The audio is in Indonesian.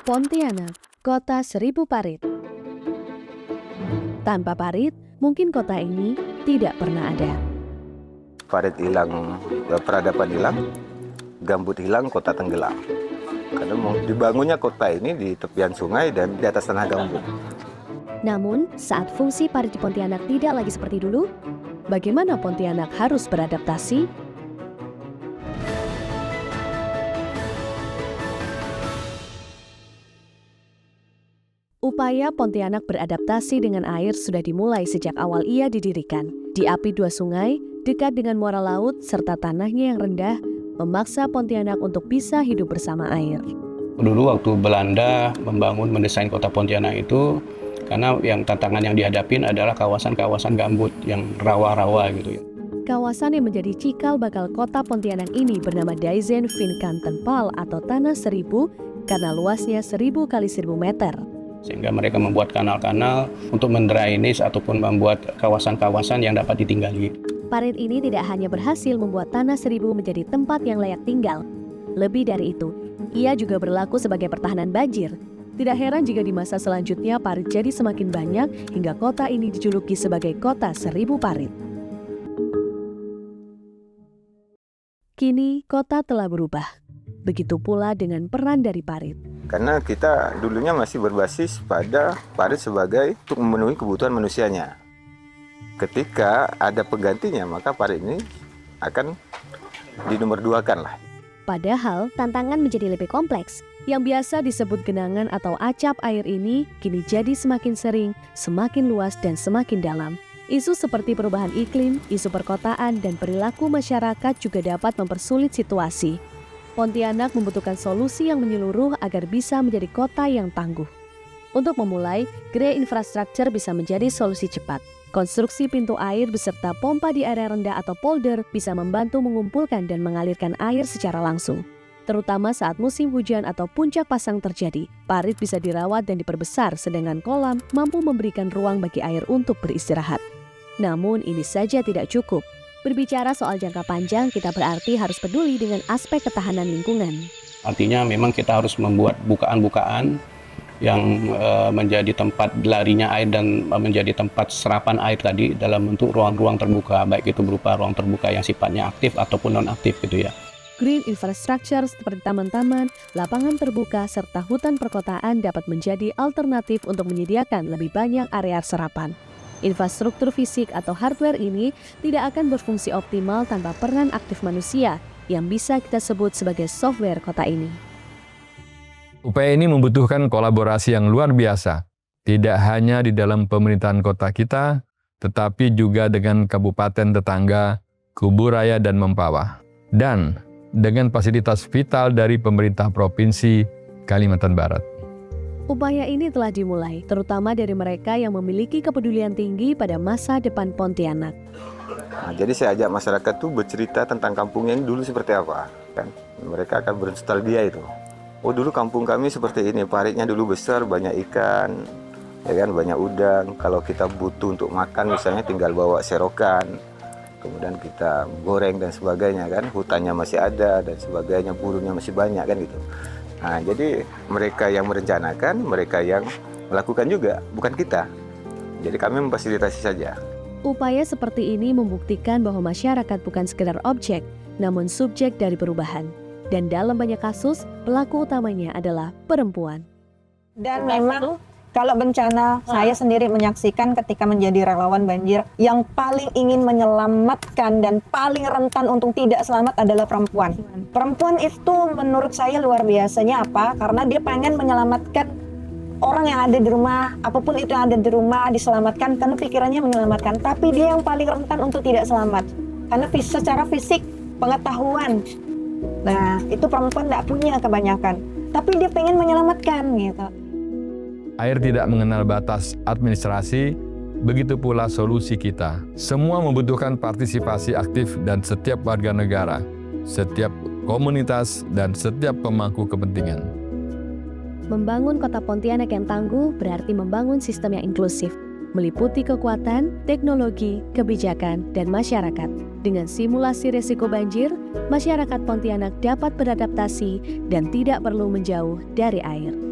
Pontianak, kota 1000 parit. Tanpa parit, mungkin kota ini tidak pernah ada. Parit hilang, peradaban hilang, gambut hilang, kota tenggelam. Karena mau dibangunnya kota ini di tepian sungai dan di atas tanah gambut. Namun, saat fungsi parit di Pontianak tidak lagi seperti dulu, bagaimana Pontianak harus beradaptasi? Upaya Pontianak beradaptasi dengan air sudah dimulai sejak awal ia didirikan. Diapi dua sungai, dekat dengan muara laut, serta tanahnya yang rendah, memaksa Pontianak untuk bisa hidup bersama air. Dulu waktu Belanda mendesain kota Pontianak itu, karena yang tantangan yang dihadapin adalah kawasan-kawasan gambut yang rawa-rawa gitu ya. Kawasan yang menjadi cikal bakal kota Pontianak ini bernama Daizen Finkantenpal atau Tanah Seribu karena luasnya 1000 kali 1000 meter. Sehingga mereka membuat kanal-kanal untuk mendrainase ataupun membuat kawasan-kawasan yang dapat ditinggali. Parit ini tidak hanya berhasil membuat Tanah Seribu menjadi tempat yang layak tinggal. Lebih dari itu, ia juga berlaku sebagai pertahanan banjir. Tidak heran jika di masa selanjutnya parit jadi semakin banyak hingga kota ini dijuluki sebagai kota 1000 parit. Kini kota telah berubah. Begitu pula dengan peran dari parit. Karena kita dulunya masih berbasis pada parit sebagai untuk memenuhi kebutuhan manusianya. Ketika ada penggantinya, maka parit ini akan dinomorduakan lah. Padahal tantangan menjadi lebih kompleks. Yang biasa disebut genangan atau acap air ini kini jadi semakin sering, semakin luas dan semakin dalam. Isu seperti perubahan iklim, isu perkotaan, dan perilaku masyarakat juga dapat mempersulit situasi. Pontianak membutuhkan solusi yang menyeluruh agar bisa menjadi kota yang tangguh. Untuk memulai, Grey Infrastructure bisa menjadi solusi cepat. Konstruksi pintu air beserta pompa di area rendah atau polder bisa membantu mengumpulkan dan mengalirkan air secara langsung. Terutama saat musim hujan atau puncak pasang terjadi, parit bisa dirawat dan diperbesar sedangkan kolam mampu memberikan ruang bagi air untuk beristirahat. Namun ini saja tidak cukup. Berbicara soal jangka panjang, kita berarti harus peduli dengan aspek ketahanan lingkungan. Artinya memang kita harus membuat bukaan-bukaan yang menjadi tempat larinya air dan menjadi tempat serapan air tadi dalam bentuk ruang-ruang terbuka, baik itu berupa ruang terbuka yang sifatnya aktif ataupun non-aktif gitu ya. Green infrastructure seperti taman-taman, lapangan terbuka, serta hutan perkotaan dapat menjadi alternatif untuk menyediakan lebih banyak area serapan. Infrastruktur fisik atau hardware ini tidak akan berfungsi optimal tanpa peran aktif manusia yang bisa kita sebut sebagai software kota ini. Upaya ini membutuhkan kolaborasi yang luar biasa, tidak hanya di dalam pemerintahan kota kita, tetapi juga dengan kabupaten tetangga, Kubu Raya dan Mempawah, dan dengan fasilitas vital dari pemerintah Provinsi Kalimantan Barat. Upaya ini telah dimulai, terutama dari mereka yang memiliki kepedulian tinggi pada masa depan Pontianak. Nah, jadi saya ajak masyarakat tuh bercerita tentang kampungnya ini dulu seperti apa, kan? Mereka akan bernostalgia itu. Oh dulu kampung kami seperti ini, paritnya dulu besar, banyak ikan, ya kan, banyak udang. Kalau kita butuh untuk makan misalnya tinggal bawa serokan, kemudian kita goreng dan sebagainya kan, hutannya masih ada dan sebagainya, burungnya masih banyak kan gitu. Nah, jadi mereka yang merencanakan, mereka yang melakukan juga, bukan kita. Jadi kami memfasilitasi saja. Upaya seperti ini membuktikan bahwa masyarakat bukan sekedar objek, namun subjek dari perubahan. Dan dalam banyak kasus, pelaku utamanya adalah perempuan. Dan memang kalau bencana, saya sendiri menyaksikan ketika menjadi relawan banjir, yang paling ingin menyelamatkan dan paling rentan untuk tidak selamat adalah perempuan. Perempuan itu menurut saya luar biasanya apa? Karena dia pengen menyelamatkan orang yang ada di rumah, apapun itu yang ada di rumah diselamatkan karena pikirannya menyelamatkan. Tapi dia yang paling rentan untuk tidak selamat. Karena secara fisik, pengetahuan. Nah, itu perempuan tidak punya kebanyakan. Tapi dia pengen menyelamatkan gitu. Air tidak mengenal batas administrasi, begitu pula solusi kita. Semua membutuhkan partisipasi aktif dan setiap warga negara, setiap komunitas, dan setiap pemangku kepentingan. Membangun kota Pontianak yang tangguh berarti membangun sistem yang inklusif, meliputi kekuatan, teknologi, kebijakan, dan masyarakat. Dengan simulasi risiko banjir, masyarakat Pontianak dapat beradaptasi dan tidak perlu menjauh dari air.